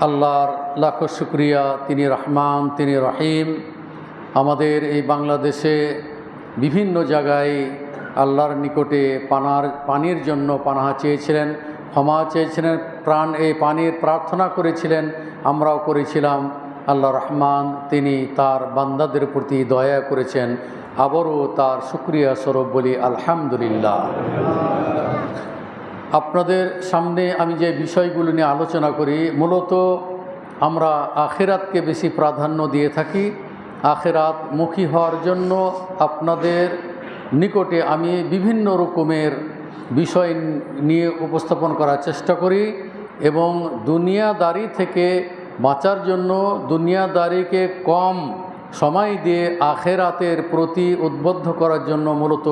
আল্লাহর লাখো শুকরিয়া, তিনি রহমান, তিনি রহিম। আমাদের এই বাংলাদেশে বিভিন্ন জায়গায় আল্লাহর নিকটে পানির জন্য পানাহা চেয়েছিলেন, ক্ষমা চেয়েছিলেন, এই পানির প্রার্থনা করেছিলেন, আমরাও করেছিলাম। আল্লাহ রহমান তিনি তার বান্দাদের প্রতি দয়া করেছেন, আবারও তার শুকরিয়া স্বরূপ বলি আলহামদুলিল্লাহ। আপনাদের সামনে আমি যে বিষয়গুলো নিয়ে আলোচনা করি, মূলত আমরা আখিরাতকে বেশি প্রাধান্য দিয়ে থাকি। আখিরাত মুখী হওয়ার জন্য আপনাদের নিকটে আমি বিভিন্ন রকমের বিষয় নিয়ে উপস্থাপন করার চেষ্টা করি এবং দুনিয়াদারি থেকে বাঁচার জন্য দুনিয়াদারিকে কম সময় দিয়ে আখিরাতের প্রতি উদ্বুদ্ধ করার জন্য মূলত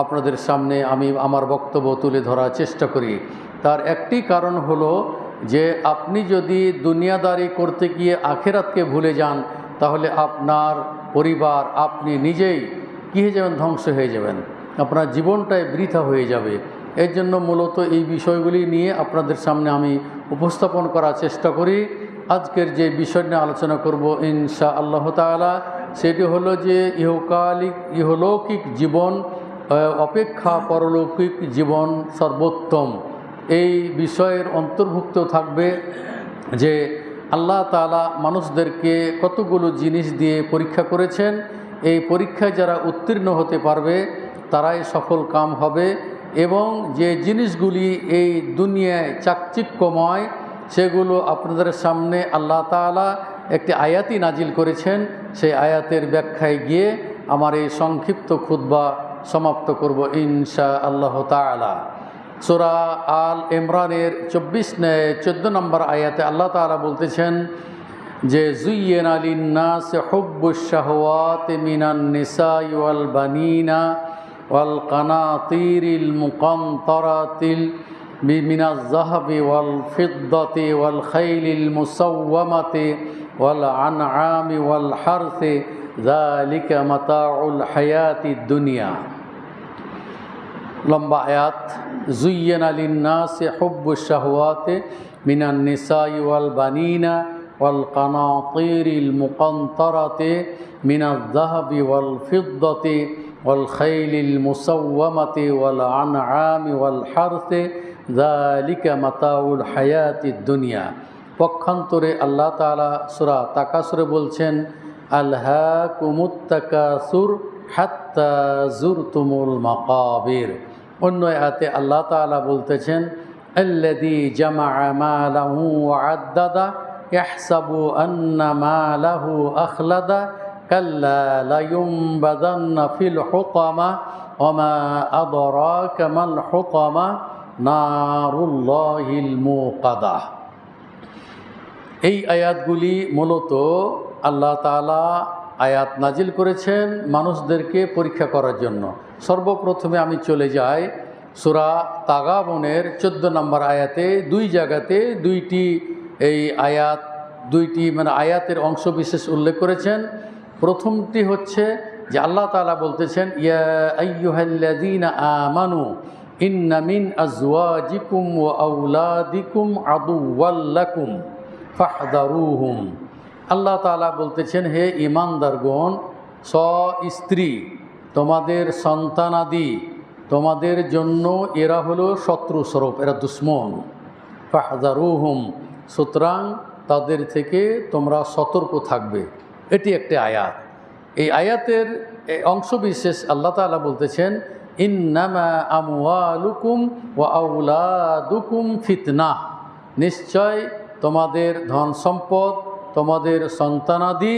আপনাদের সামনে আমি আমার বক্তব্য তুলে ধরার চেষ্টা করি। তার একটি কারণ হলো যে আপনি যদি দুনিয়াদারি করতে গিয়ে আখিরাতকে ভুলে যান, তাহলে আপনার পরিবার, আপনি নিজেই কী হয়ে যাবেন, ধ্বংস হয়ে যাবেন, আপনার জীবনটাই বৃথা হয়ে যাবে। এর জন্য মূলত এই বিষয়গুলি নিয়ে আপনাদের সামনে আমি উপস্থাপন করার চেষ্টা করি। আজকের যে বিষয় নিয়ে আলোচনা করব ইনশা আল্লাহ তাআলা, সেটি হলো যে ইহলৌকিক জীবন অপেক্ষা পরলৌকিক জীবন সর্বোত্তম। এই বিষয়ের অন্তর্ভুক্ত থাকবে যে আল্লাহ তাআলা মানুষদেরকে কতগুলো জিনিস দিয়ে পরীক্ষা করেছেন। এই পরীক্ষায় যারা উত্তীর্ণ হতে পারবে তারাই সফল কাম হবে, এবং যে জিনিসগুলি এই দুনিয়ায় চাকচিক্যময় সেগুলো আপনাদের সামনে আল্লাহ তাআলা একটি আয়াতই নাজিল করেছেন। সেই আয়াতের ব্যাখ্যায় গিয়ে আমার এই সংক্ষিপ্ত খুতবা সমাপ্ত করব ইনশা আল্লাহ তাআলা। সূরা আল ইমরানের 14 নম্বর আয়াতে আল্লাহ তাআলা বলতেছেন যে যুয়্যিনা লিন-নাসি হুব্বুশ শাহওয়াতি মিনান নিসাই ওয়াল বানিনা ওয়াল কানাতিরিল মুকানতারাতিল মিনাজ যাহাবি ওয়াল ফিদ্দাতি ওয়াল খাইলিল মুসাওওয়ামাতি ওয়াল আনআমি ওয়াল হারসি যালিকা মাতাউল হায়াতিদ দুনিয়া। লম্বা আয়াত। যুয়্যিনা লিন-নাসি হুব্বুশ শাহওয়াতি মিনান নিসাই ওয়াল বানিনা ওয়াল কানাতিরিল মুকানতারাতি মিনাজ যাহাবি ওয়াল ফিদ্দাতি ওয়াল খাইলিল মুসাওওয়ামাতি ওয়াল আনআমি ওয়াল হারসি যালিকা মাতাউল হায়াতিদ দুনিয়া। পক্ষান্তরে আল্লাহ তাআলা সূরা তাকাসুরে বলছেন আলহাকুমুত তাকাসুর হাত্তা যুরতুমুল মাকাবির। অন্য আয়াতে আল্লাহ তাআলা বলতেছেন আল্লাযী জামাআ মালাহু ওয়া আদ্দাদা ইয়াহসাবু আন্না মালাহু আখলাদা কাল্লা লায়ুমবাদান্না ফিল হুতামা ওয়া মা আদরাকা মাল হুতামা নারুল্লাহিল মুকাদা। এই আয়াতগুলি মূলত আল্লাহ তাআলা আয়াত নাজিল করেছেন মানুষদেরকে পরীক্ষা করার জন্য। সর্বপ্রথমে আমি চলে যাই সূরা তাগাবনের 14 নম্বর আয়াতে। দুই জায়গাতে দুইটি আয়াতের অংশ বিশেষ উল্লেখ করেছেন। প্রথমটি হচ্ছে যে আল্লাহ তাআলা বলতেছেন ইয়া আইয়ুহাল্লাযীনা আমানু ইন্না মিন আজওয়াজিকুম ওয়া আওলাদিকুম আদুওয়াল লাকুম ফাহদারুহুম। আল্লাহ তাআলা বলতেছেন হে ঈমানদারগণ, স্ত্রী, তোমাদের সন্তানাদি তোমাদের জন্য এরা হলো শত্রু স্বরূপ, এরা দুশ্মন। ফাহদারুহুম, সুতরাং তাদের থেকে তোমরা সতর্ক থাকবে। এটি একটি আয়াত। এই আয়াতের অংশবিশেষ আল্লাহ তাআলা বলতেছেন ইন্নামা আমওয়ালুকুম ওয়া আওলাদুকুম ফিতনাহ, নিশ্চয় তোমাদের ধন সম্পদ, তোমাদের সন্তানাদি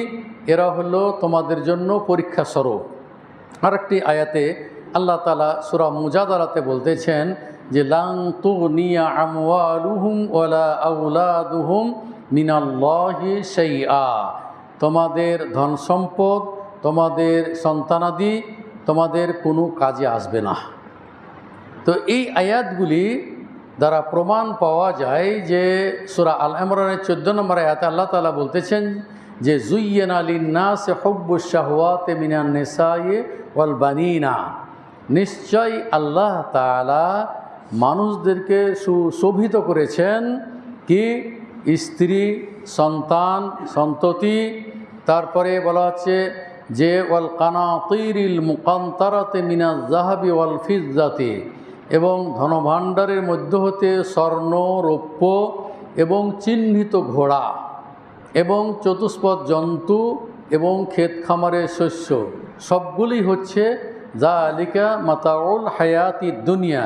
এরা হলো তোমাদের জন্য পরীক্ষা স্বরূপ। আরেকটি আয়াতে আল্লাহ তাআলা সূরা মুজাদালাতে বলতেছেন যে লান তুগনিয়া আমওয়ালুহুম ওয়ালা আওলাদুহুম মিনাল্লাহি শাইআ, তোমাদের ধন সম্পদ, তোমাদের সন্তানাদি তোমাদের কোনো কাজে আসবে না। তো এই আয়াতগুলি দ্বারা প্রমাণ পাওয়া যায় যে সূরা আল ইমরানের 14 নম্বর আয়াতে আল্লাহ তাআলা বলতেছেন যে যুয়্যিনা লিন-নাসি হুব্বুশ শাহওয়াতি মিনান নিসাই ওয়াল বানিনা, নিশ্চয় আল্লাহ তাআলা মানুষদেরকে সুশোভিত করেছেন কি স্ত্রী, সন্তান, সন্ততি। তারপরে বলা হচ্ছে যে ওয়াল কানাতিরিল মুকান্তারাতে মিনাজ যাহাবি ওয়াল ফিজ্জাতি, এবং ধনভাণ্ডারের মধ্য হতে স্বর্ণ, রৌপ্য এবং চিহ্নিত ঘোড়া এবং চতুষ্পদ জন্তু এবং ক্ষেত খামারের শস্য, সবগুলি হচ্ছে যালিকা মাতাউল হায়াতি দুনিয়া,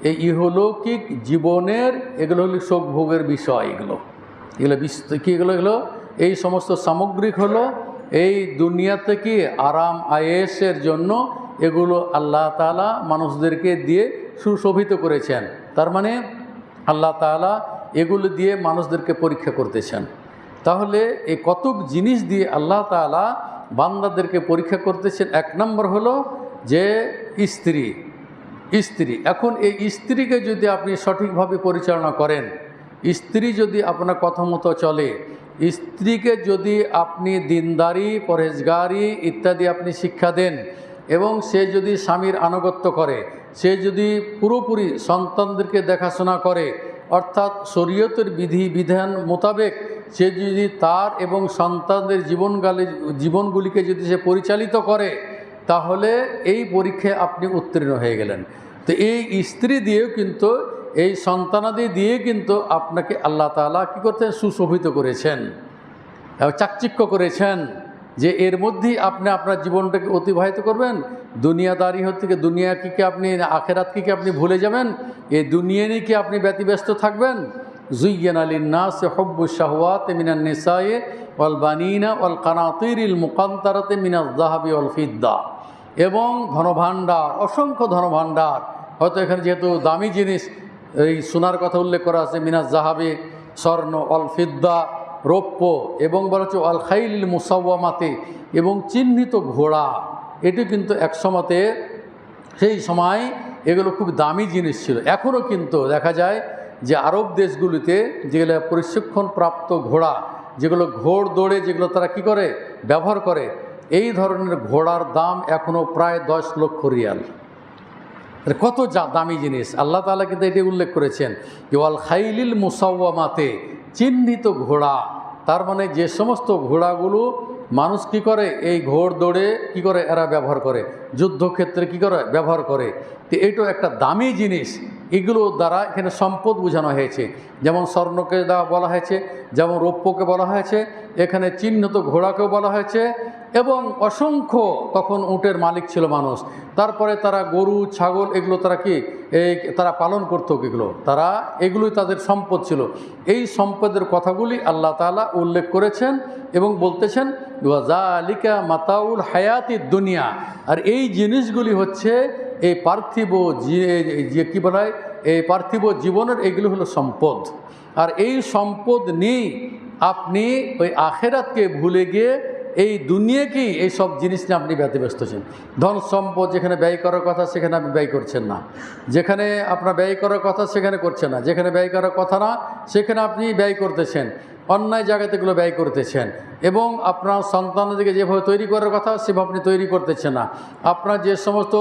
এই ইহলৌকিক জীবনের, এগুলো হলো সুখভোগের বিষয়। এগুলো এগুলো এই সমস্ত সামগ্রিক হলো এই দুনিয়াতে কি আরাম আয়েশের জন্য এগুলো আল্লাহ তাআলা মানুষদেরকে দিয়ে সুশোভিত করেছেন। তার মানে আল্লাহ তাআলা এগুলো দিয়ে মানুষদেরকে পরীক্ষা করতেছেন। তাহলে এই কতক জিনিস দিয়ে আল্লাহ তাআলা বান্দাদেরকে পরীক্ষা করতেছেন। এক নম্বর হলো যে স্ত্রী। এখন এই স্ত্রীকে যদি আপনি সঠিকভাবে পরিচালনা করেন, স্ত্রী যদি আপনার কথা মতো চলে, স্ত্রীকে যদি আপনি দিনদারি, পরহেজগারি ইত্যাদি আপনি শিক্ষা দেন, এবং সে যদি স্বামীর আনুগত্য করে, সে যদি পুরোপুরি সন্তানদেরকে দেখাশোনা করে, অর্থাৎ শরীয়তের বিধি বিধান মোতাবেক সে যদি তার এবং সন্তানদের জীবনগুলিকে যদি সে পরিচালিত করে, তাহলে এই পরীক্ষায় আপনি উত্তীর্ণ হয়ে গেলেন। তো এই স্ত্রী দিয়েও কিন্তু, এই সন্তানাদি দিয়ে কিন্তু আপনাকে আল্লাহ তাআলা কী করতেন, সুশোভিত করেছেন, চাকচিক্য করেছেন, যে এর মধ্যেই আপনি আপনার জীবনটাকে অতিবাহিত করবেন। দুনিয়াদারি থেকে দুনিয়াকে আপনি, আখেরাতকে আপনি ভুলে যাবেন, এই দুনিয়া নিয়ে কি আপনি ব্যতিব্যস্ত থাকবেন। যুয়্যিনা লিন-নাসি হুব্বুশ শাহওয়াতি মিনান নিসাই ওয়াল বানিনা ওয়াল কানাতিরিল মুকান্তারাতি মিনাজ যাহাবি ওয়াল ফিদ্দা, এবং ধনভাণ্ডার, অসংখ্য ধনভাণ্ডার। হয়তো এখানে যেহেতু দামি জিনিস, এই সোনার কথা উল্লেখ করা আছে, মিনাজ যাহাবি স্বর্ণ, ওয়াল ফিদ্দা রৌপ্য, এবং বলা হচ্ছে আল খাইলিল মুসাওয়ামাতে, এবং চিহ্নিত ঘোড়া। এটি কিন্তু এক সময়তে, সেই সময় এগুলো খুব দামি জিনিস ছিল। এখনও কিন্তু দেখা যায় যে আরব দেশগুলিতে যেগুলো প্রশিক্ষণপ্রাপ্ত ঘোড়া, যেগুলো ঘোড় দৌড়ে যেগুলো তারা কি করে, ব্যবহার করে, এই ধরনের ঘোড়ার দাম এখনও প্রায় 10 লক্ষ রিয়াল। কত দামি জিনিস! আল্লাহ তাআলা কিন্তু এটি উল্লেখ করেছেন যে ওয়াল খাইলিল মুসাওয়ামাতে, চিহ্নিত ঘোড়া। তার মানে যে সমস্ত ঘোড়াগুলো মানুষ কি করে, এই ঘোড় দৌড়ে কি করে এরা ব্যবহার করে, যুদ্ধক্ষেত্রে কি করে ব্যবহার করে। তো এইটা একটা দামি জিনিস। এগুলো দ্বারা এখানে সম্পদ বোঝানো হয়েছে। যেমন স্বর্ণকে বলা হয়েছে, যেমন রৌপ্যকে বলা হয়েছে, এখানে চিহ্নিত ঘোড়াকেও বলা হয়েছে। এবং অসংখ্য তখন উটের মালিক ছিল মানুষ। তারপরে তারা গরু, ছাগল, এগুলো তারা কি তারা পালন করতো, এগুলোই তাদের সম্পদ ছিল। এই সম্পদের কথাগুলি আল্লাহ তাআলা উল্লেখ করেছেন এবং বলতেছেন ওয়াযালিকা মাতাউল হায়াতিদ দুনিয়া। আর এই জিনিসগুলি হচ্ছে এই পার্থিব যে কি বলা হয়, এই পার্থিব জীবনের এগুলো হলো সম্পদ। আর এই সম্পদ নিয়ে আপনি ওই আখেরাতকে ভুলে গিয়ে এই দুনিয়াকেই এই সব জিনিস নিয়ে আপনি ব্যতিব্যস্ত হচ্ছেন। ধন সম্পদ যেখানে ব্যয় করার কথা সেখানে আপনি ব্যয় করছেন না, যেখানে আপনার ব্যয় করার কথা সেখানে করছেন না, যেখানে ব্যয় করার কথা না সেখানে আপনি ব্যয় করতেছেন, অন্যায় জায়গাতে এগুলো ব্যয় করতেছেন। এবং আপনার সন্তানদেরকে যেভাবে তৈরি করার কথা সেভাবে আপনি তৈরি করতেছেন না। আপনার যে সমস্ত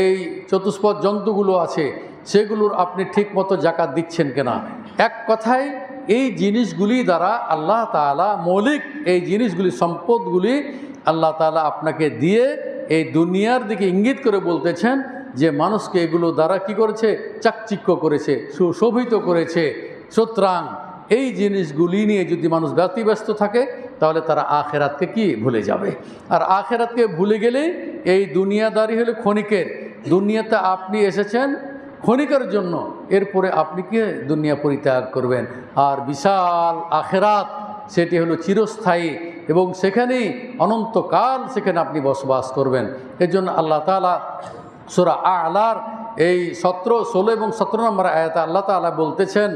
এই চতুষ্পদ জন্তুগুলো আছে সেগুলোর আপনি ঠিক মতো জাকাত দিচ্ছেন কিনা। এক কথায় এই জিনিসগুলি দ্বারা আল্লাহ তাআলা মৌলিক এই জিনিসগুলি, সম্পদগুলি আল্লাহ তাআলা আপনাকে দিয়ে এই দুনিয়ার দিকে ইঙ্গিত করে বলতেছেন যে মানুষকে এগুলো দ্বারা কি করেছে, চাকচিক্য করেছে, সুশোভিত করেছে। সুতরাং এই জিনিসগুলি নিয়ে যদি মানুষ ব্যতিব্যস্ত থাকে তাহলে তারা আখেরাতকে কি ভুলে যাবে। আর আখেরাতকে ভুলে গেলে এই দুনিয়াদারি হলো ক্ষণিকের। দুনিয়াতে আপনি এসেছেন ক্ষণিকের জন্য, এরপরে আপনি কি দুনিয়া পরিত্যাগ করবেন। আর বিশাল আখেরাত সেটি হলো চিরস্থায়ী, এবং সেখানেই অনন্তকাল সেখানে আপনি বসবাস করবেন। এর জন্য আল্লাহ তাআলা সূরা আ'লার এই 17, 16 এবং 17 নম্বর আয়াতে আল্লাহ তাআলা বলতেছেন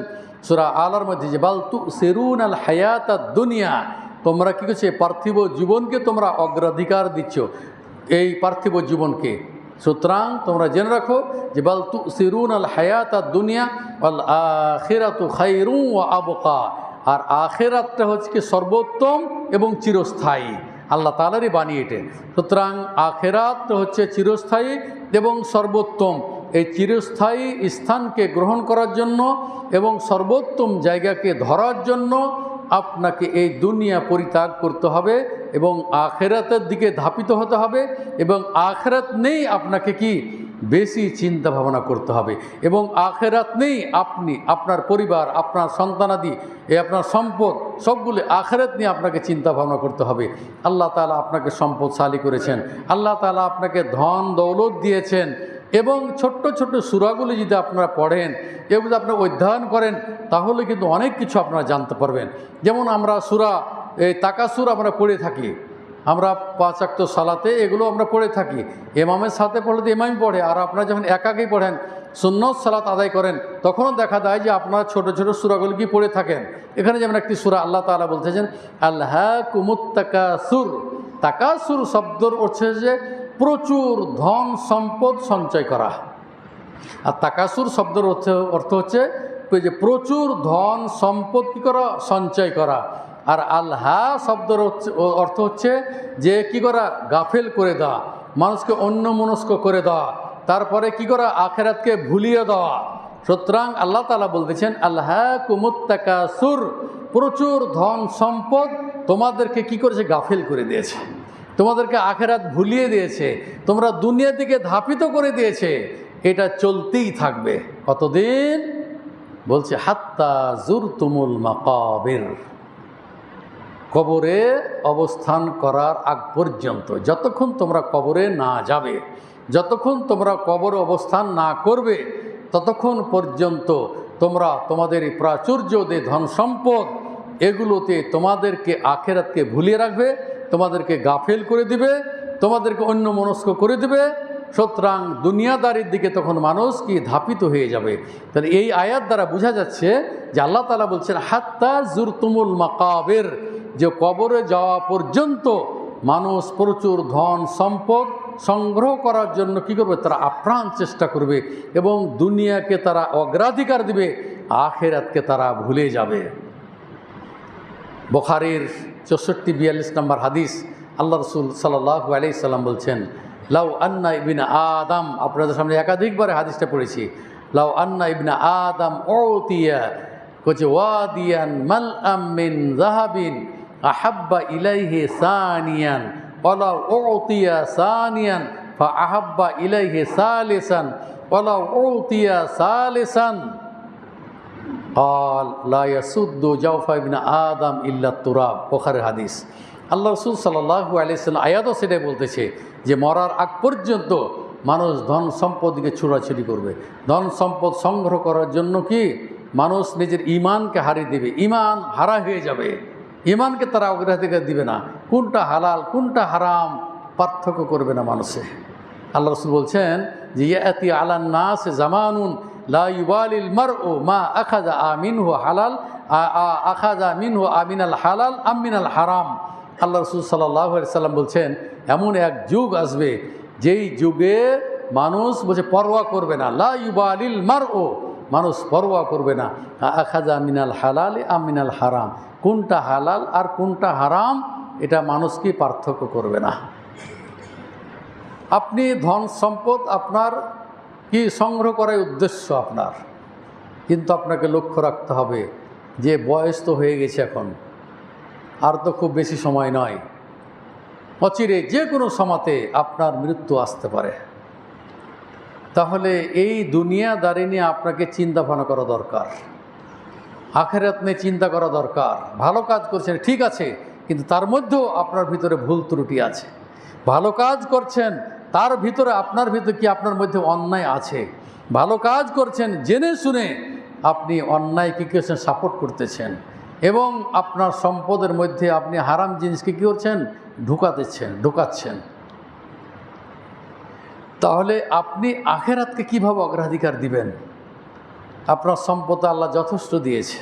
সূরা আ'লার মধ্যে যে বাল তুসিরুনাল হায়াতাদ দুনিয়া, তোমরা কি করছো, পার্থিব জীবনকে তোমরা অগ্রাধিকার দিচ্ছ, এই পার্থিব জীবনকে। সুতরাং তোমরা জেনে রাখো যে বাল তুসিরুনাল হায়াতাদ দুনিয়া ওয়াল আখিরাতু খায়রুন ওয়া আবকা, আর আখেরাতটা হচ্ছে কি সর্বোত্তম এবং চিরস্থায়ী। আল্লাহ তাআলারই বাণী এটা। সুতরাং আখেরাত হচ্ছে চিরস্থায়ী এবং সর্বোত্তম। এই চিরস্থায়ী স্থানকে গ্রহণ করার জন্য এবং সর্বোত্তম জায়গাকে ধরার জন্য আপনাকে এই দুনিয়া পরিত্যাগ করতে হবে এবং আখেরাতের দিকে ধাপিত হতে হবে। এবং আখেরাত নেই আপনাকে কি বেশি চিন্তা ভাবনা করতে হবে, এবং আখেরাত নেই আপনি, আপনার পরিবার, আপনার সন্তানাদি, আপনার সম্পদ সবগুলো আখেরাত নিয়ে আপনাকে চিন্তা ভাবনা করতে হবে। আল্লাহ তাআলা আপনাকে সম্পদশালী করেছেন, আল্লাহ তাআলা আপনাকে ধন দৌলত দিয়েছেন, এবং ছোট্ট ছোট্ট সূরাগুলি যদি আপনারা পড়েন, এগুলো আপনারা অধ্যয়ন করেন, তাহলে কিন্তু অনেক কিছু আপনারা জানতে পারবেন। যেমন আমরা সূরা তাকাসুর আমরা পড়ে থাকি, আমরা 5 ওয়াক্ত সালাতে এগুলো আমরা পড়ে থাকি। ইমামের সাথে পড়লে তো ইমামই পড়ে, আর আপনারা যখন একাকেই পড়েন, সুন্নত সালাত আদায় করেন, তখনও দেখা যায় যে আপনারা ছোট ছোট সূরাগুলো কি পড়ে থাকেন। এখানে যেমন একটি সূরা আল্লাহ তাআলা বলতেছেন আলহাকুমুত তাকাসুর। তাকাসুর শব্দর হচ্ছে যে প্রচুর ধন সম্পদ সঞ্চয় করা, আর তাকাসুর শব্দের অর্থ হচ্ছে যে প্রচুর ধন সম্পদ কী করা, সঞ্চয় করা। আর আল্হা শব্দের অর্থ হচ্ছে যে কি করা, গাফেল করে দেওয়া, মানুষকে অন্যমনস্ক করে দেওয়া, তারপরে কি করা, আখেরাতকে ভুলিয়ে দেওয়া। সুতরাং আল্লাহ তাআলা বলতেছেন আলহাকুমুত তাকাসুর, প্রচুর ধন সম্পদ তোমাদেরকে কি করেছে, গাফেল করে দিয়েছে, তোমাদেরকে আখেরাত ভুলিয়ে দিয়েছে, তোমরা দুনিয়ার দিকে ধাপিত করে দিয়েছে। এটা চলতেই থাকবে কতদিন, বলছে হাত্তা জুরতুমুল মাকাবির, কবরে অবস্থান করার আগ পর্যন্ত, যতক্ষণ তোমরা কবরে না যাবে, যতক্ষণ তোমরা কবরে অবস্থান না করবে, ততক্ষণ পর্যন্ত তোমরা তোমাদের এই প্রাচুর্য দিয়ে ধন সম্পদ এগুলোতে তোমাদেরকে আখেরাতকে ভুলিয়ে রাখবে, তোমাদেরকে গাফেল করে দিবে, তোমাদেরকে অন্যমনস্ক করে দিবে। সুতরাং দুনিয়াদারির দিকে তখন মানুষ কি ধাপিত হয়ে যাবে। তাহলে এই আয়াত দ্বারা বোঝা যাচ্ছে যে আল্লাহ তাআলা বলছেন হাত্তা জুরতুমুল মাকাবির, যে কবরে যাওয়া পর্যন্ত মানুষ প্রচুর ধন সম্পদ সংগ্রহ করার জন্য কি করবে, তারা আপ্রাণ চেষ্টা করবে এবং দুনিয়াকে তারা অগ্রাধিকার দিবে, আখেরাতকে তারা ভুলে যাবে। বুখারীর 64-42 নম্বর হাদিস, আল্লাহ রাসূল সাল্লাল্লাহু আলাইহি সাল্লাম বলছেন লাউ আন্না ইবনে আদম, আপনাদের সামনে একাধিকবার হাদিসটা পড়েছি, লাউ আন্না ইবনে আদম উতিয়া কোচে ওয়াদিয়ান মালআম মিন যাহাবিন আহাব্বা ইলাইহি সানিয়ান ওয়ালা উতিয়া সানিয়ান ফা আহাব্বা ইলাইহি সালিসান ওয়ালা উতিয়া সালিসান قال لا يسد جوف ابن آدم إلا التراب। বুখারীর হাদিস। আল্লাহ রাসূল সাল্লাল্লাহু আলাইহি সাল্লাম আয়াতও সেটাই বলতেছে যে মরার আগ পর্যন্ত মানুষ ধন সম্পদকে ছুড়াছুড়ি করবে, ধন সম্পদ সংগ্রহ করার জন্য কি মানুষ নিজের ঈমানকে হারিয়ে দেবে, ঈমান হারা হয়ে যাবে, ঈমানকে তারা অগ্রাধিকার দিবে না, কোনটা হালাল কোনটা হারাম পার্থক্য করবে না মানুষে। আল্লাহ রাসূল বলছেন যে ইয়াতি আলান নাস জামানুন লা ইউবালিল মারউ মা আখাযা আমিনহু হালাল আখাযা মিনহু আমিনাল হালাল আমিনাল হারাম। আল্লাহ রাসূল সাল্লাল্লাহু আলাইহি সাল্লাম বলছেন এমন এক যুগ আসবে যেই যুগে মানুষ বলছে পরোয়া করবে না, লা ইউবালিল মারউ, মানুষ পরোয়া করবে না আখাযা মিনাল হালাল আমিনাল হারাম, কোনটা হালাল আর কোনটা হারাম এটা মানুষ কি পার্থক্য করবে না। আপনি ধন সম্পদ আপনার কি সংগ্রহ করার উদ্দেশ্য আপনার, কিন্তু আপনাকে লক্ষ্য রাখতে হবে যে বয়স তো হয়ে গেছে, এখন আর তো খুব বেশি সময় নয়, অচিরে যে কোনো সময়তে আপনার মৃত্যু আসতে পারে। তাহলে এই দুনিয়াদারি নিয়ে আপনাকে চিন্তা ভাবনা করা দরকার, আখিরাত নিয়ে চিন্তা করা দরকার। ভালো কাজ করছেন ঠিক আছে, কিন্তু তার মধ্যেও আপনার ভিতরে ভুল ত্রুটি আছে। ভালো কাজ করছেন তার ভিতরে আপনার ভিতরে কি আপনার মধ্যে অন্যায় আছে। ভালো কাজ করছেন জেনে শুনে আপনি অন্যায় কী করছেন, সাপোর্ট করতেছেন, এবং আপনার সম্পদের মধ্যে আপনি হারাম জিনিসকে কী করছেন, ঢুকাচ্ছেন। তাহলে আপনি আখিরাতকে কিভাবে অগ্রাধিকার দিবেন? আপনার সম্পদ আল্লাহ যথেষ্ট দিয়েছে,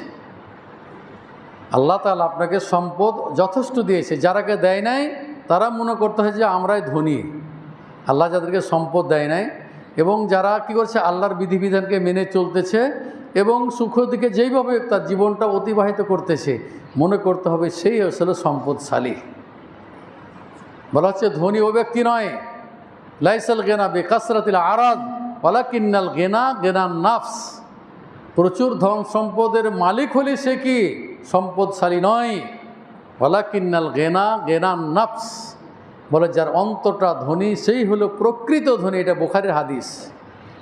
আল্লাহ তাআলা আপনাকে সম্পদ যথেষ্ট দিয়েছে। যারাকে দেয় নাই তারা মনে করতে হয় যে আমরাই ধনী। আল্লাহ যাদেরকে সম্পদ দেয় নাই এবং যারা কি করছে আল্লাহর বিধিবিধানকে মেনে চলতেছে এবং সুখ দিকে যেইভাবে তার জীবনটা অতিবাহিত করতেছে, মনে করতে হবে সেই আসলে সম্পদশালী। বলা হচ্ছে ধনী ও ব্যক্তি নয়, লাইসাল গিনা বিকাসরাতিল আরাদ, ওয়ালাকিন্নাল গিনা গিনান নাফস, প্রচুর ধন সম্পদের মালিক হলে সে কি সম্পদশালী নয়। ওয়ালাকিন্নাল গিনা গিনান নাফস, বলে যার অন্তরটা ধনী সেই হলো প্রকৃত ধনী। এটা বুখারীর হাদিস।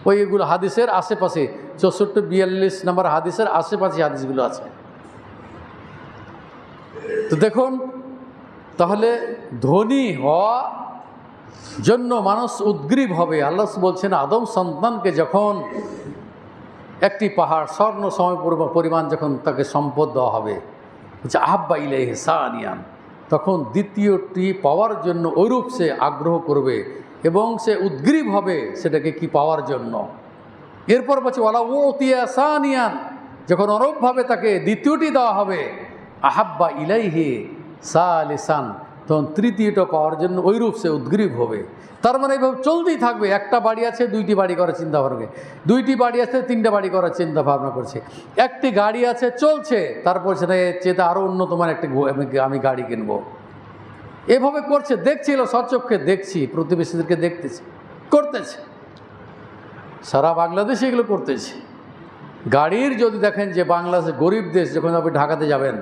ওই এগুলো হাদিসের আশেপাশে 64-42 নম্বর হাদিসের আশেপাশে হাদিসগুলো আছে। তো দেখুন, তাহলে ধনী হওয়া জন্য মানুষ উদ্গ্রীব হবে। আল্লাহ বলছেন আদম সন্তানকে যখন একটি পাহাড় স্বর্ণ সম পরিমাণ যখন তাকে সম্পদ দেওয়া হবে, আহাব্বা ইলাইহি সানিয়ান, তখন দ্বিতীয়টি পাওয়ার জন্য ওইরূপ সে আগ্রহ করবে এবং সে উদ্গ্রীব হবে সেটাকে কি পাওয়ার জন্য। এরপর বলছে ওয়ালা উতিয়া সানিয়ান, যখন অরূপভাবে তাকে দ্বিতীয়টি দেওয়া হবে, আহাব্বা ইলাইহি সালিসান, তখন তৃতীয়টা পাওয়ার জন্য ওইরূপ সে উদ্গ্রীব হবে। তার মানে এইভাবে চলতেই থাকবে। একটা বাড়ি আছে, 2টি বাড়ি করার চিন্তা ভাবনা, 2টি বাড়ি আছে, 3টে বাড়ি করার চিন্তা ভাবনা করছে। একটি গাড়ি আছে, চলছে, তারপর সেটা চেয়ে আরও উন্নতমান একটা আমি গাড়ি কিনবো। এভাবে করছে, দেখছিল, সচক্ষে দেখছি, প্রতিবেশীদেরকে দেখতেছি, করতেছে। সারা বাংলাদেশে এগুলো করতেছে। গাড়ির যদি দেখেন যে বাংলাদেশ গরিব দেশ, যখন আপনি ঢাকাতে যাবেন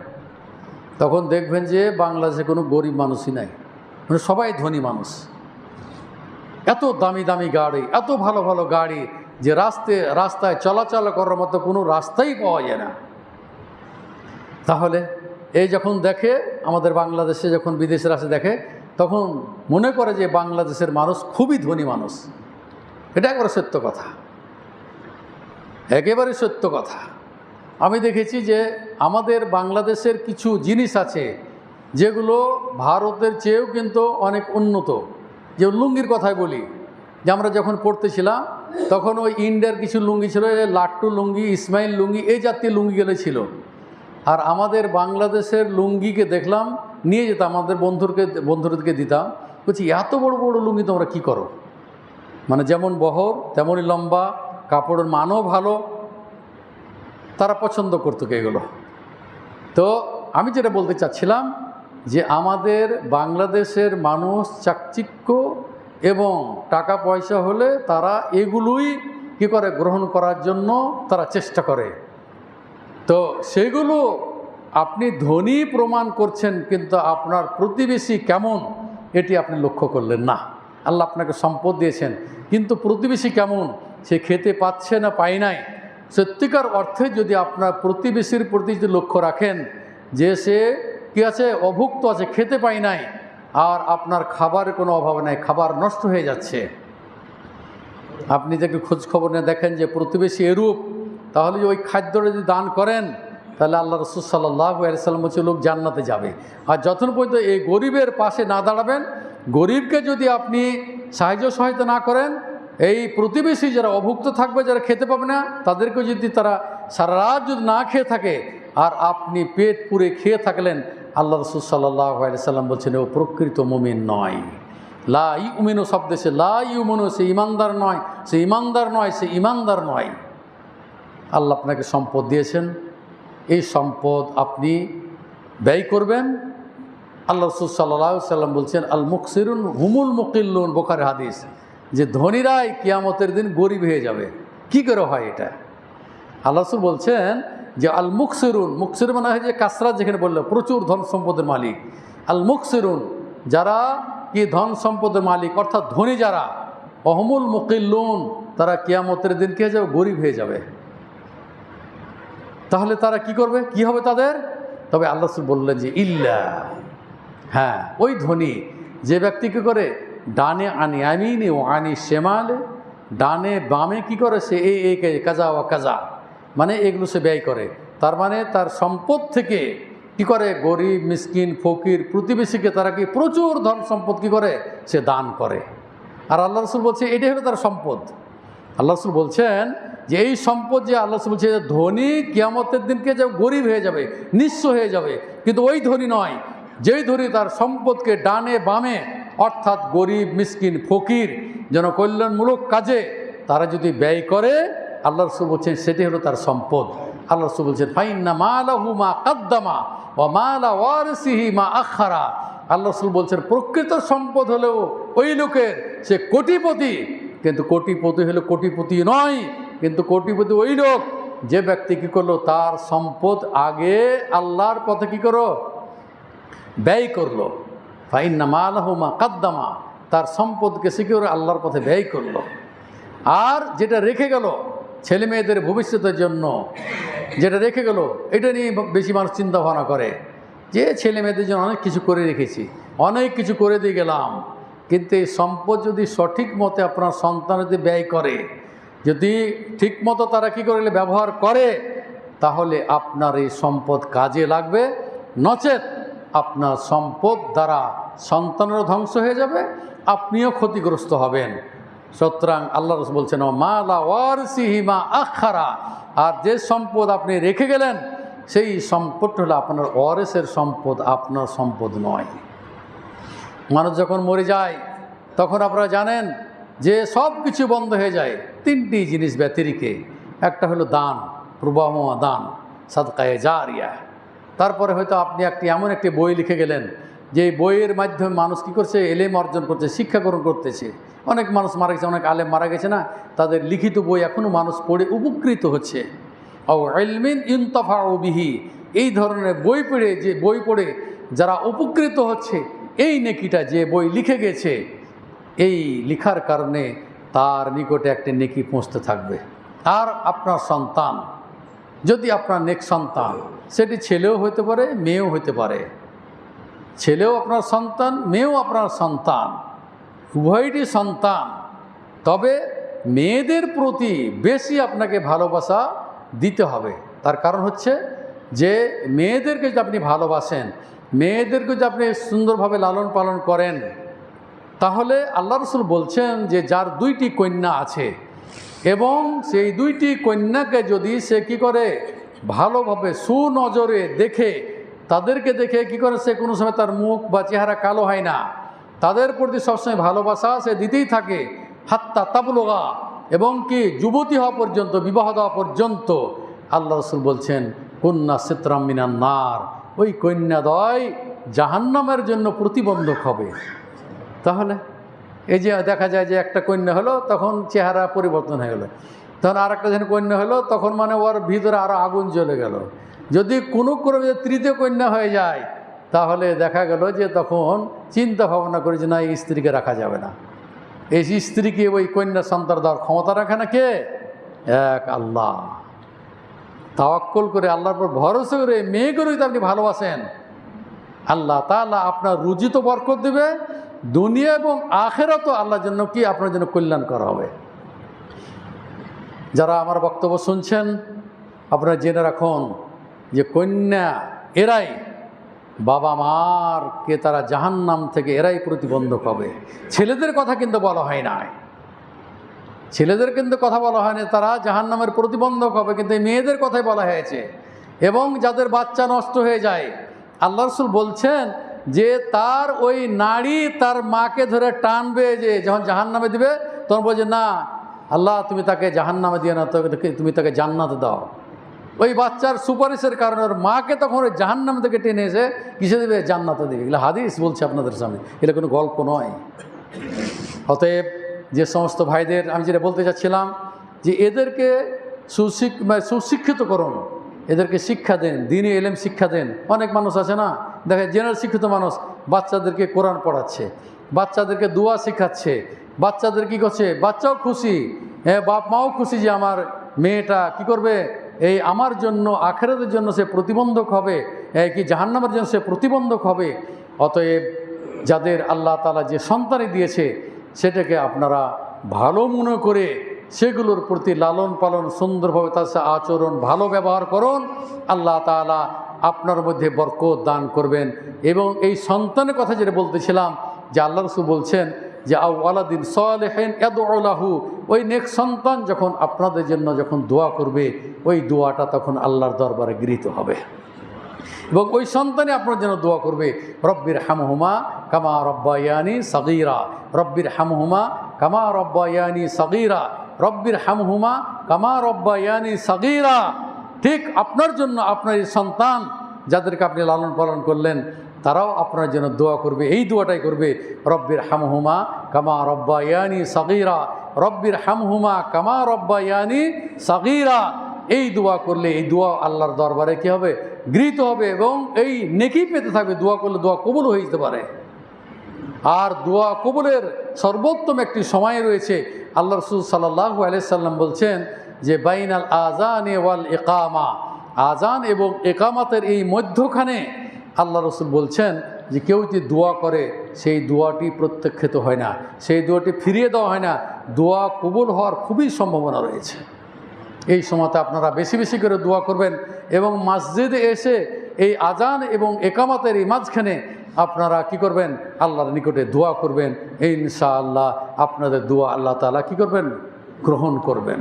তখন দেখবেন যে বাংলাদেশে কোনো গরিব মানুষই নাই, মানে সবাই ধনী মানুষ। এত দামি দামি গাড়ি, এত ভালো ভালো গাড়ি যে রাস্তায় চলাচল করার মতো কোনো রাস্তাই পাওয়া যায় না। তাহলে এই যখন দেখে আমাদের বাংলাদেশে, যখন বিদেশের আসে দেখে, তখন মনে করে যে বাংলাদেশের মানুষ খুবই ধনী মানুষ। এটা একবারে সত্য কথা, একেবারে সত্য কথা। আমি দেখেছি যে আমাদের বাংলাদেশের কিছু জিনিস আছে যেগুলো ভারতের চেয়েও কিন্তু অনেক উন্নত। যে লুঙ্গির কথাই বলি, যে আমরা যখন পড়তেছিলাম তখন ওই ইন্ডিয়ার কিছু লুঙ্গি ছিল, লাট্টু লুঙ্গি, ইসমাইল লুঙ্গি, এই জাতীয় লুঙ্গিগুলো ছিল। আর আমাদের বাংলাদেশের লুঙ্গিকে দেখলাম, নিয়ে যেতাম আমাদের বন্ধুদেরকে দিতাম, বলছি এত বড় বড় লুঙ্গি তোমরা কী করো? মানে যেমন বহর তেমনই লম্বা, কাপড়ের মানও ভালো, তারা পছন্দ করতো এগুলো। তো আমি যেটা বলতে চাচ্ছিলাম যে আমাদের বাংলাদেশের মানুষ চাকচিক্য এবং টাকা পয়সা হলে তারা এগুলোই কী করে গ্রহণ করার জন্য তারা চেষ্টা করে। তো সেগুলো আপনি ধনী প্রমাণ করছেন, কিন্তু আপনার প্রতিবেশী কেমন এটি আপনি লক্ষ্য করলেন না। আল্লাহ আপনাকে সম্পদ দিয়েছেন, কিন্তু প্রতিবেশী কেমন, সে খেতে পাচ্ছে না পায় নাই। সত্যিকার অর্থে যদি আপনার প্রতিবেশীর প্রতি যদি লক্ষ্য রাখেন যে সে কী আছে, অভুক্ত আছে, খেতে পায় নাই, আর আপনার খাবারের কোনো অভাব নাই, খাবার নষ্ট হয়ে যাচ্ছে, আপনি যদি খোঁজ খবর নিয়ে দেখেন যে প্রতিবেশী এরূপ, তাহলে ওই খাদ্যটা যদি দান করেন তাহলে আল্লাহ রাসূল সাল্লাল্লাহু আলাইহি সাল্লাম বলছে লোক জান্নাতে যাবে। আর যতক্ষণ পর্যন্ত এই গরিবের পাশে না দাঁড়াবেন, গরিবকে যদি আপনি সাহায্য সহায়তা না করেন, এই প্রতিবেশী যারা অভুক্ত থাকবে, যারা খেতে পাবে না, তাদেরকে যদি তারা সারা রাত যদি না খেয়ে থাকে আর আপনি পেট পুরে খেয়ে থাকলেন, আল্লাহ রাসূল সাল্লাল্লাহু আলাইহি সাল্লাম বলছেন ও প্রকৃত মুমিন নয়। লা ইউমিনু শব্দে সে লা ইউমিনু, সে ইমানদার নয়, সে ইমানদার নয়, সে ইমানদার নয়। আল্লাহ আপনাকে সম্পদ দিয়েছেন, এই সম্পদ আপনি ব্যয় করবেন। আল্লাহ রাসূল সাল্লাল্লাহু আলাইহি সাল্লাম বলছেন আল মুকসিরুন হুমুল মুকিল্লুন, বুখারী হাদিস, যে ধনীরাই কিয়ামতের দিন গরিব হয়ে যাবে। কি করে হয় এটা? আল্লাহ রাসূল বলছেন যে আল মুকসিরুন, মুকসির মানে হয় যে কাসরাত, যেখানে বললো প্রচুর ধন সম্পদের মালিক। আল মুকসিরুন, যারা কি ধন সম্পদের মালিক, অর্থাৎ ধনী যারা, অহমুল মুকিল্লুন, তারা কিয়ামতের দিন কে যাবে, গরিব হয়ে যাবে। তাহলে তারা কি করবে, কি হবে তাদের? তবে আল্লাহ রাসূল বললেন যে ইল্লা, হ্যাঁ ওই ধনী যে ব্যক্তি কী করে, ডানে আনি আমিনে ও আনি শেমালে, ডানে বামে কি করে, সে এই কাজা ওয়া কাজা, মানে এগুলো সে ব্যয় করে। তার মানে তার সম্পদ থেকে কি করে, গরিব মিসকিন ফকির প্রতিবেশীকে তারা কি প্রচুর ধন সম্পদ কি করে, সে দান করে। আর আল্লাহ রাসূল বলছে এটাই হলো তার সম্পদ। আল্লাহ রাসূল বলছেন যে এই সম্পদ, যে আল্লাহ রাসূল বলছে ধনী কিয়ামতের দিনকে যে গরিব হয়ে যাবে, নিঃস্ব হয়ে যাবে, কিন্তু ওই ধনী নয় যেই ধনী তার সম্পদকে ডানে বামে, অর্থাৎ গরিব মিসকিন ফকির জনকল্যাণমূলক কাজে তারা যদি ব্যয় করে, আল্লাহ রাসূল বলছেন সেটি হলো তার সম্পদ। আল্লাহ রাসূল বলছেন ফাইন্না মালাহু মা কাদ্দামা ওয়া মালা ওয়ারিসিহি মা আখারা। আল্লাহ রাসূল বলছেন প্রকৃত সম্পদ হলেও ওই লোকের, সে কোটিপতি, কিন্তু কোটিপতি হলো কোটিপতি নয়, কিন্তু কোটিপতি ওই লোক যে ব্যক্তি কী করলো, তার সম্পদ আগে আল্লাহর পথে কী করো, ব্যয় করলো। ফাইন্না মালাহু মা কাদ্দামা, তার সম্পদকে সে কি করে আল্লাহর পথে ব্যয় করলো। আর যেটা রেখে গেল ছেলে মেয়েদের ভবিষ্যতের জন্য, যেটা রেখে গেল, এটা নিয়ে বেশি মানুষ চিন্তা ভাবনা করে যে ছেলে মেয়েদের জন্য অনেক কিছু করে রেখেছি, অনেক কিছু করে দিয়ে গেলাম। কিন্তু এই সম্পদ যদি সঠিক মতে আপনার সন্তানদের ব্যয় করে, যদি ঠিক মতো তারা কী করে ব্যবহার করে, তাহলে আপনার এই সম্পদ কাজে লাগবে। নচেত আপনার সম্পদ দ্বারা সন্তানেরও ধ্বংস হয়ে যাবে, আপনিও ক্ষতিগ্রস্ত হবেন। সুতরাং আল্লাহ রাসূল বলছেন মা লা ওয়ারিসিহি মা আখারা, আর যে সম্পদ আপনি রেখে গেলেন সেই সম্পদ হলো আপনার ওয়ারিসের সম্পদ, আপনার সম্পদ নয়। মানুষ যখন মরে যায় তখন আপনারা জানেন যে সব কিছু বন্ধ হয়ে যায়, তিনটি জিনিস ব্যতিরিকে। একটা হলো দান, প্রবাহময় দান, সাদকায়ে জারিয়া। তারপরে হয়তো আপনি এমন একটি বই লিখে গেলেন যে বইয়ের মাধ্যমে মানুষ কী করছে, এলেম অর্জন করছে, শিক্ষা গ্রহণ করতেছে। অনেক মানুষ মারা গেছে, অনেক আলেম মারা গেছে না, তাদের লিখিত বই এখনও মানুষ পড়ে উপকৃত হচ্ছে। ও ইলমিন ইনতাফাউ বিহি, এই ধরনের বই পড়ে যারা উপকৃত হচ্ছে, এই নেকিটা যে বই লিখে গেছে, এই লিখার কারণে তার নিকটে একটা নেকি পৌঁছতে থাকবে। আর আপনার সন্তান, যদি আপনার নেক সন্তান, সেটি ছেলেও হতে পারে, মেয়েও হতে পারে। ছেলেও আপনার সন্তান, মেয়েও আপনার সন্তান, উভয়টি সন্তান। তবে মেয়েদের প্রতি বেশি আপনাকে ভালোবাসা দিতে হবে। তার কারণ হচ্ছে যে মেয়েদেরকে যদি আপনি ভালোবাসেন, মেয়েদেরকে যদি আপনি সুন্দরভাবে লালন পালন করেন, তাহলে আল্লাহ রাসূল বলছেন যে যার দুইটি কন্যা আছে এবং সেই দুইটি কন্যাকে যদি সে কী করে, ভালোভাবে সুনজরে দেখে, তাদেরকে দেখে কী করে, সে কোনো সময় তার মুখ বা চেহারা কালো হয় না, তাদের প্রতি সবসময় ভালোবাসা সে দিতেই থাকে, হাত্তা তাবলুগা, এবং কি যুবতী হওয়া পর্যন্ত, বিবাহ দেওয়া পর্যন্ত। আল্লাহ রাসূল বলছেন কুন্না সিতরাম মিনান নার, ওই কন্যাদ্বয় জাহান্নামের জন্য প্রতিবন্ধক হবে। তাহলে এই যে দেখা যায় যে একটা কন্যা হলো, তখন চেহারা পরিবর্তন হয়ে গেলো, তখন আর একটা যেন কন্যা হলো, তখন মানে ওর ভিতরে আরও আগুন জ্বলে গেল। যদি কোনো ক্রমে তৃতীয় কন্যা হয়ে যায়, তাহলে দেখা গেল যে তখন চিন্তা ভাবনা করে যে না, এই স্ত্রীকে রাখা যাবে না। এই স্ত্রীকে ওই কন্যা সন্তান দেওয়ার ক্ষমতা রাখে না কে? এক আল্লাহ। তাওয়াক্কুল করে, আল্লাহর উপর ভরসা করে মেয়েগুলোই তো আপনি ভালোবাসেন, আল্লাহ তাআলা আপনার রুজি তো বরকত দেবে, দুনিয়া এবং আখিরাতও আল্লাহর জন্য কি আপনার জন্য কল্যাণকর হবে। যারা আমার বক্তব্য শুনছেন, আপনারা জেনে রাখুন যে কন্যা এরাই বাবা মারকে তারা জাহান্নাম থেকে এরাই প্রতিবন্ধক হবে। ছেলেদের কথা কিন্তু বলা হয় না, ছেলেদের কিন্তু কথা বলা হয়নি, তারা জাহান্নামের প্রতিবন্ধক হবে, কিন্তু এই মেয়েদের কথাই বলা হয়েছে। এবং যাদের বাচ্চা নষ্ট হয়ে যায়, আল্লাহ রাসূল বলছেন যে তার ওই নারী তার মাকে ধরে টানবে, যে যখন জাহান্নামে দিবে তখন বলছে না আল্লাহ তুমি তাকে জাহান্নামে দিও না, তুমি তাকে জান্নাতে দাও। ওই বাচ্চার সুপারিশের কারণে ওর মাকে তখন ওই জাহান্নাম থেকে টেনে এসে কিসে দেবে? জান্নাতে দেবে। এগুলো হাদিস বলছে আপনাদের সামনে, এটা কোনো গল্প নয়। অতএব যে সমস্ত ভাইদের আমি যেটা বলতে চাচ্ছিলাম যে এদেরকে সুশিক্ষিত করুন, এদেরকে শিক্ষা দেন, দ্বীনি ইলম শিক্ষা দেন। অনেক মানুষ আছে না, দেখে জেনারেল শিক্ষিত মানুষ বাচ্চাদেরকে কোরআন পড়াচ্ছে, বাচ্চাদেরকে দোয়া শেখাচ্ছে, বাচ্চাদের কী করছে, বাচ্চাও খুশি, বাপ মাও খুশি যে আমার মেয়েটা কি করবে, এই আমার জন্য আখিরাতের জন্য সে প্রতিবন্ধক হবে, কি জাহান্নামের জন্য সে প্রতিবন্ধক হবে। অতএব যাদের আল্লাহ তাআলা যে সন্তানই দিয়েছে সেটাকে আপনারা ভালো মনে করে সেগুলোর প্রতি লালন পালন, সুন্দরভাবে তার সাথে আচরণ, ভালো ব্যবহার করুন। আল্লাহ তাআলা আপনার মধ্যে বরকত দান করবেন। এবং এই সন্তানের কথা যেটা বলতেছিলাম, যে আল্লাহ রাসূল বলছেন যে আওয়ালাদিন সালেহিন ইয়াদউ লাহু, ওই নেক সন্তান যখন আপনাদের জন্য যখন দোয়া করবে, ওই দোয়াটা তখন আল্লাহর দরবারে গৃহীত হবে। এবং ওই সন্তানই আপনার জন্য দোয়া করবে, রব্বির হামহুমা কামা রব্বায়ানি সগীরা, রব্বির হামহুমা কামা রব্বায়ানি সগীরা, রব্বির হামহুমা কামা রব্বায়ানি সগীরা। ঠিক আপনার জন্য আপনার এই সন্তান যাদেরকে আপনি লালন পালন করলেন, তারাও আপনার জন্য দোয়া করবে। এই দোয়াটাই করবে, রব্বির হামহুমা কামা রব্বায়ানি সাগীরা, রব্বির হামহুমা কামা রব্বায়ানি সাগীরা। এই দোয়া করলে এই দোয়া আল্লাহর দরবারে কী হবে? গৃহীত হবে এবং এই নেকি পেতে থাকবে। দোয়া করলে দোয়া কবুল হয়ে যেতে পারে। আর দোয়া কবুলের সর্বোত্তম একটি সময় রয়েছে। আল্লাহ রাসূল সাল্লাল্লাহু আলাইহি সাল্লাম বলছেন যে বাইনাল আযানে ওয়াল ইকামা, আজান এবং একামাতের এই মধ্যখানে আল্লাহ রাসূল বলছেন যে কেউ যদি দোয়া করে সেই দোয়াটি প্রত্যাখ্যাত হয় না, সেই দোয়াটি ফিরিয়ে দেওয়া হয় না, দোয়া কবুল হওয়ার খুবই সম্ভাবনা রয়েছে। এই সময়তে আপনারা বেশি বেশি করে দোয়া করবেন এবং মসজিদে এসে এই আজান এবং একামাতের এই মাঝখানে আপনারা কি করবেন? আল্লাহর নিকটে দোয়া করবেন। ইনশাআল্লাহ আপনাদের দোয়া আল্লাহ তাআলা কি করবেন? গ্রহণ করবেন।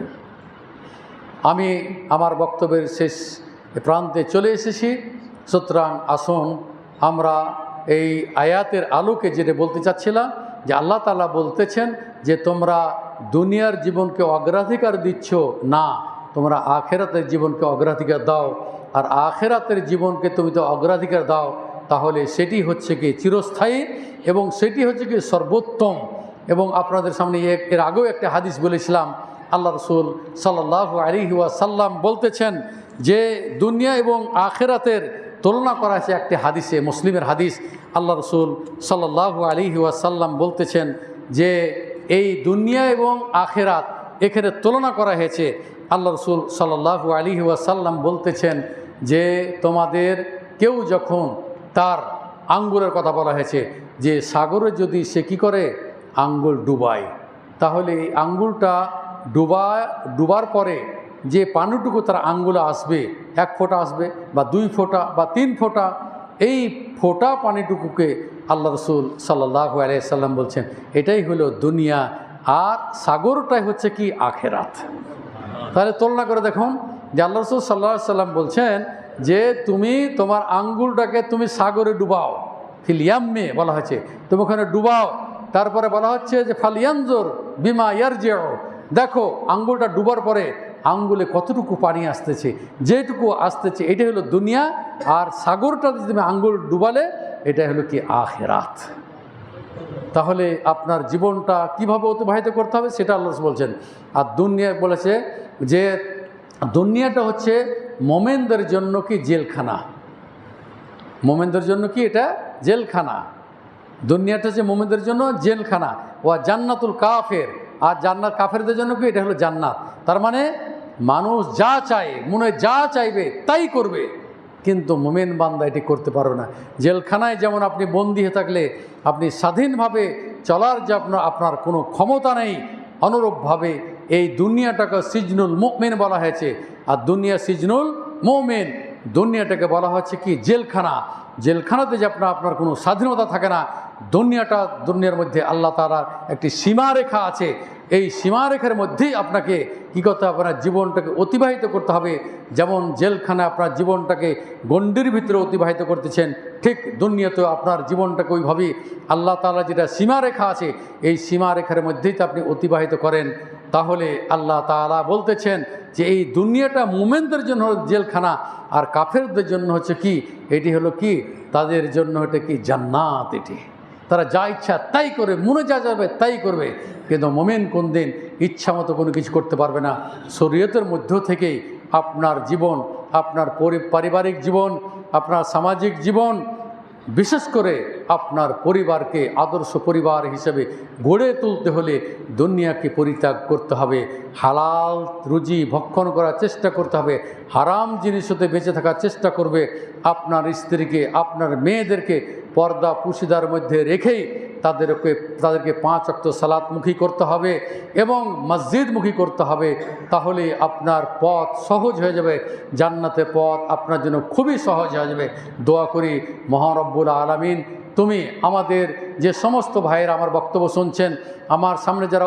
আমি আমার বক্তব্যের শেষ প্রান্তে চলে এসেছি। সুতরাং আসুন আমরা এই আয়াতের আলোকে যেটা বলতে চাচ্ছিলাম যে আল্লাহ তাআলা বলতেছেন যে তোমরা দুনিয়ার জীবনকে অগ্রাধিকার দিচ্ছ না, তোমরা আখেরাতের জীবনকে অগ্রাধিকার দাও। আর আখেরাতের জীবনকে তুমি তো অগ্রাধিকার দাও, তাহলে সেটি হচ্ছে কি চিরস্থায়ী এবং সেটি হচ্ছে কি সর্বোত্তম। এবং আপনাদের সামনে এর আগেও একটা হাদিস বলেছিলাম, আল্লাহ রাসূল সাল্লাল্লাহু আলাইহি ওয়াসাল্লাম বলতেছেন যে দুনিয়া এবং আখেরাতের তুলনা করা হয়েছে একটি হাদিসে, মুসলিমের হাদিস। আল্লাহ রাসূল সাল্লাল্লাহু আলাইহি ওয়াসাল্লাম বলতেছেন যে এই দুনিয়া এবং আখেরাত এখানে তুলনা করা হয়েছে। আল্লাহ রাসূল সাল্লাল্লাহু আলাইহি ওয়াসাল্লাম বলতেছেন যে তোমাদের কেউ যখন তার আঙ্গুলের কথা বলা হয়েছে যে সাগরে যদি সে কী করে? আঙ্গুল ডুবায়, তাহলে এই আঙ্গুলটা ডুবার পরে যে পানিটুকু তার আঙ্গুলে আসবে, 1 ফোঁটা আসবে বা 2 ফোঁটা বা 3 ফোঁটা, এই ফোঁটা পানিটুকুকে আল্লাহ রাসূল সাল্লাল্লাহু আলাইহি সাল্লাম বলছেন এটাই হলো দুনিয়া, আর সাগরটাই হচ্ছে কি? আখেরাত। তাহলে তুলনা করে দেখুন যে আল্লাহ রাসূল সাল্লাল্লাহু আলাইহি সাল্লাম বলছেন যে তুমি তোমার আঙ্গুলটাকে তুমি সাগরে ডুবাও, ফিল ইয়াম্মে বলা হয়েছে, তুমি ওখানে ডুবাও। তারপরে বলা হচ্ছে যে ফালিয়ানজুর বিমা ইয়ারজিউ, দেখো আঙ্গুলটা ডুবার পরে আঙ্গুলে কতটুকু পানি আসতেছে, যেটুকু আসতেছে এটাই হলো দুনিয়া, আর সাগরটাতে তুমি আঙ্গুল ডুবালে এটা হলো কি? আখেরাত। তাহলে আপনার জীবনটা কিভাবে অতিবাহিত করতে হবে সেটা আল্লাহ বলছেন। আর দুনিয়া বলেছে যে দুনিয়াটা হচ্ছে মোমেনদের জন্য কি? জেলখানা। মোমেনদের জন্য কি? এটা জেলখানা। দুনিয়াটা হচ্ছে মোমেনদের জন্য জেলখানা। ও জান্নাতুল কাফের, আর জান্নাত কাফেরদের জন্য কি? এটা হলো জান্নাত। তার মানে মানুষ যা চায়, মনে যা চাইবে তাই করবে, কিন্তু মোমেন বান্দা এটি করতে পারবে না। জেলখানায় যেমন আপনি বন্দী হয়ে থাকলে আপনি স্বাধীনভাবে চলার যে আপনার কোনো ক্ষমতা নেই, অনুরূপভাবে এই দুনিয়াটাকে সিজনুল মুমিন বলা হয়েছে, আর দুনিয়া সিজনুল মুমিন। দুনিয়াটাকে বলা হচ্ছে কি? জেলখানা। জেলখানাতে যে আপনার কোনো স্বাধীনতা থাকে না। দুনিয়ার মধ্যে আল্লাহ তাআলার একটি সীমারেখা আছে, এই সীমারেখার মধ্যেই আপনাকে কী করতে হবে? আপনার জীবনটাকে অতিবাহিত করতে হবে। যেমন জেলখানায় আপনার জীবনটাকে গণ্ডির ভিতরে অতিবাহিত করতেছেন, ঠিক দুনিয়াতেও আপনার জীবনটাকে ওইভাবেই আল্লাহ তাআলা যেটা সীমারেখা আছে এই সীমারেখার মধ্যেই তো আপনি অতিবাহিত করেন। তাহলে আল্লাহ তাআলা বলতেছেন যে এই দুনিয়াটা মুমিনদের জন্য জেলখানা, আর কাফেরদের জন্য হচ্ছে কি? এটি হলো কি? তাদের জন্য এটা কি? জান্নাত। এটি তারা যা ইচ্ছা তাই করে, মনে যা যাবে তাই করবে, কিন্তু মুমিন কোন দিন ইচ্ছা মতো কোনো কিছু করতে পারবে না। শরীয়তের মধ্য থেকেই আপনার জীবন, আপনার পারিবারিক জীবন, আপনার সামাজিক জীবন, বিশেষ করে আপনার পরিবারকে আদর্শ পরিবার হিসেবে গড়ে তুলতে হলে দুনিয়াকে পরিত্যাগ করতে হবে, হালাল রুজি ভক্ষণ করার চেষ্টা করতে হবে, হারাম জিনিস হতে বেঁচে থাকার চেষ্টা করবে। আপনার স্ত্রীকে, আপনার মেয়েদেরকে পর্দা পুশিদার মধ্যে রেখেই তাদেরকে 5 ওয়াক্ত সালাতমুখী করতে হবে এবং মসজিদমুখী করতে হবে। তাহলে আপনার পথ সহজ হয়ে যাবে, জান্নাতের পথ আপনার জন্য খুবই সহজ হয়ে যাবে। দোয়া করি মহান রব্বুল আলামিন তুমি আমাদের যে সমস্ত ভাইয়েরা আমার বক্তব্য শুনছেন, আমার সামনে যারা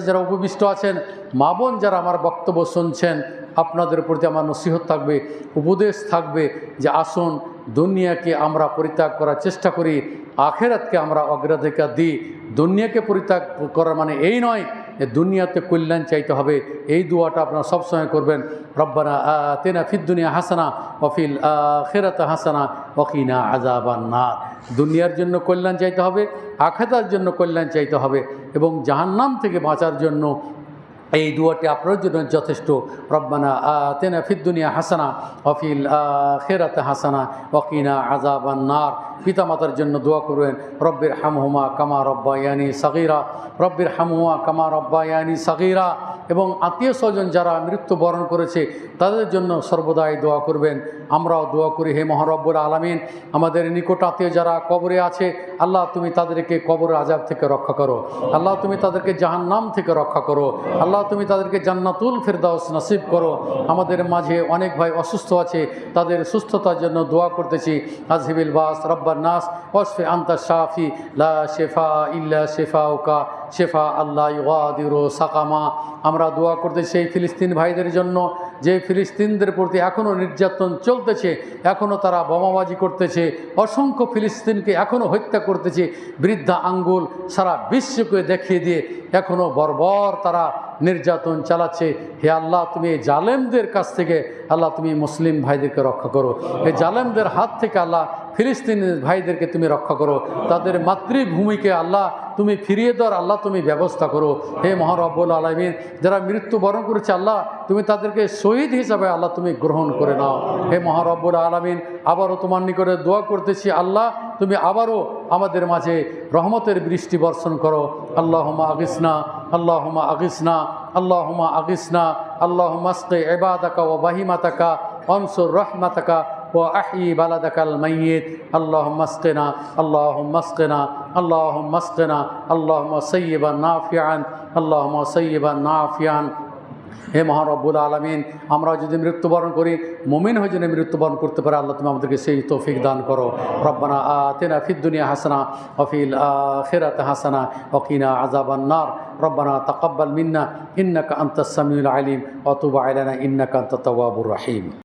যারা উপবিষ্ট আছেন, মা বোন যারা আমার বক্তব্য শুনছেন, আপনাদের প্রতি আমার নসিহত থাকবে, উপদেশ থাকবে যে আসুন দুনিয়াকে আমরা পরিত্যাগ করার চেষ্টা করি, আখেরাতকে আমরা অগ্রাধিকার দিই। দুনিয়াকে পরিত্যাগ করার মানে এই নয় দুনিয়াতে কল্যাণ চাইতে হবে। এই দোয়াটা আপনারা সবসময় করবেন। রব্বানা আতিনা ফিদ দুনিয়া হাসানা ওয়া ফিল আখিরাতি হাসানা ওয়া কিনা আযাবান নার। দুনিয়ার জন্য কল্যাণ চাইতে হবে, আখিরাতের জন্য কল্যাণ চাইতে হবে এবং জাহান্নাম থেকে বাঁচার জন্য এই দোয়াটি আপনার জন্য যথেষ্ট। রব্বানা আতিনা ফিদ দুনিয়া হাসানা ওয়া ফিল আখিরাতি হাসানা ওয়া কিনা আযাবান নার। পিতামাতার জন্য দোয়া করবেন, রব্বির হামহুমা কামা রব্বায়ানি সাগীরা, রব্বির হামহুমা কামা রব্বায়ানি সাগীরা। এবং আত্মীয় স্বজন যারা মৃত্যুবরণ করেছে তাদের জন্য সর্বদাই দোয়া করবেন। আমরাও দোয়া করি, হে মহারব্বুল আলামিন, আমাদের নিকট আত্মীয় যারা কবরে আছে, আল্লাহ তুমি তাদেরকে কবরের আযাব থেকে রক্ষা করো। আল্লাহ তুমি তাদেরকে জাহান্নাম থেকে রক্ষা করো। আল্লাহ তুমি তাদেরকে জান্নাতুল ফিরদাউস নসিব করো। আমাদের মাঝে অনেক ভাই অসুস্থ আছে, তাদের সুস্থতার জন্য দোয়া করতেছি। আজহিবিল বাস রব্বান নাস ওয়াশফি আনতা শাফি লা শিফা ইল্লা শিফাউকা শেফা আল্লাহ ইউগাদিরু সাকামা। আমরা দোয়া করতেছি সেই ফিলিস্তিন ভাইদের জন্য যে ফিলিস্তিনদের প্রতি এখনও নির্যাতন চলতেছে, এখনও তারা বোমাবাজি করতেছে, অসংখ্য ফিলিস্তিনকে এখনও হত্যা করতেছে, বৃদ্ধা আঙ্গুল সারা বিশ্বকে দেখিয়ে দিয়ে এখনও বর্বর তারা নির্যাতন চালাচ্ছে। হে আল্লাহ, তুমি এই জালেমদের কাছ থেকে আল্লাহ তুমি মুসলিম ভাইদেরকে রক্ষা করো। এই জালেমদের হাত থেকে আল্লাহ ফিলিস্তিন ভাইদেরকে তুমি রক্ষা করো। তাদের মাতৃভূমিকে আল্লাহ তুমি ফিরিয়ে দেওয়ার আল্লাহ তুমি ব্যবস্থা করো। হে মহারব্বুল আলামিন, যারা মৃত্যুবরণ করেছে আল্লাহ তুমি তাদেরকে শহীদ হিসাবে আল্লাহ তুমি গ্রহণ করে নাও। হে মহারব্বুল আলামিন, আবারও তোমার নিকটে দোয়া করতেছি, আল্লাহ তুমি আবারও আমাদের মাঝে রহমতের বৃষ্টি বর্ষণ করো। আল্লাহুম্মা আগিসনা, আল্লাহুম্মা আগিসনা, আল্লাহুম্মা আগিসনা, আল্লাহুম্মা আসqi ইবাদাকা ওয়া বাহিমাতাকা আনসুর রাহমাতাকা ওয়া আহয়ি বালাদাকাল মাইয়িত। আল্লাহুম্মা আসকিনা, আল্লাহুম্মা আসকিনা, আল্লাহুম্মা আসকিনা, আল্লাহুম্মা সাইয়্যিবান নাফিআন, আল্লাহুম্মা সাইয়্যিবান নাফিআন। হে মহারব্বুল আলামিন, আমরা যদি মৃত্যুবরণ করি মুমিন হয়ে যদি মৃত্যুবরণ করতে পারে আল্লাহ তুমি আমাদেরকে সেই তৌফিক দান করো। রব্বানা আতিনা ফিদ দুনিয়া হাসানা ওয়া ফিল আখিরাতি হাসানা ওয়া কিনা আযাবান নার। রব্বানা তাকাব্বাল মিন্না ইন্নাকা আনতাস সামিউল আলিম ওয়া তুব আলাইনা ইন্নাকা আনতাত তাওয়াবুর রহিম।